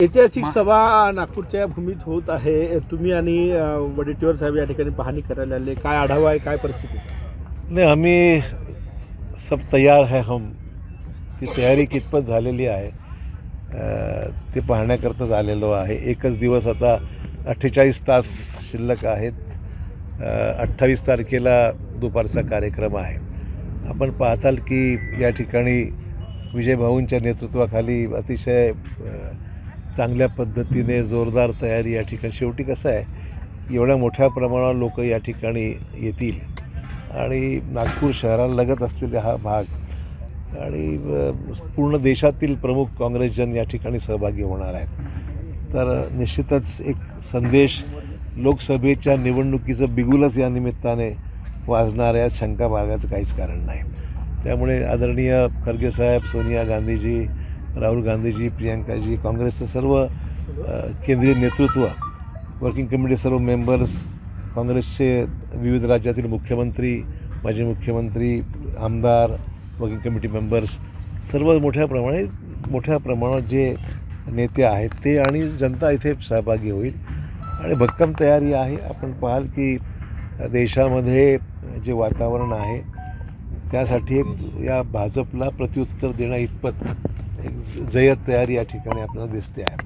ऐतिहासिक सभा नागपूरच्या भूमीत होत आहे. तुम्ही आणि वडेट्टीवार साहेब या ठिकाणी पाहणी करायला आले. काय आढावा आहे, काय परिस्थिती? नाही, आम्ही सब तयार है. हम ती तयारी कितपत झालेली आहे ते पाहण्याकरताच आलेलो आहे. एकच दिवस आता 48 तास शिल्लक आहेत. 28 तारखेला दुपारचा कार्यक्रम आहे. आपण पाहताल की या ठिकाणी विजय भाऊंच्या नेतृत्वाखाली अतिशय चांगल्या पद्धतीने जोरदार तयारी या ठिकाणी. शेवटी कसं आहे, एवढ्या मोठ्या प्रमाणावर लोक या ठिकाणी येतील आणि नागपूर शहराला लगत असलेला हा भाग आणि पूर्ण देशातील प्रमुख काँग्रेसजन या ठिकाणी सहभागी होणार आहेत. तर निश्चितच एक संदेश लोकसभेच्या निवडणुकीचं बिगुलच या निमित्ताने वाजणार आहे, शंका बाळगायचं काहीच कारण नाही. त्यामुळे आदरणीय खरगे साहेब, सोनिया गांधीजी, राहुल गांधीजी, प्रियंकाजी, काँग्रेसचं सर्व केंद्रीय नेतृत्व, वर्किंग कमिटी सर्व मेंबर्स, काँग्रेसचे विविध राज्यातील मुख्यमंत्री, माजी मुख्यमंत्री, आमदार, वर्किंग कमिटी मेंबर्स सर्व मोठ्या प्रमाणात जे नेते आहेत ते आणि जनता इथे सहभागी होईल आणि भक्कम तयारी आहे. आपण पाहाल की देशामध्ये जे वातावरण आहे त्यासाठी एक या भाजपला प्रत्युत्तर देण्या इतपत एक जय्यत तयारी या ठिकाणी आपल्याला दिसते आहे.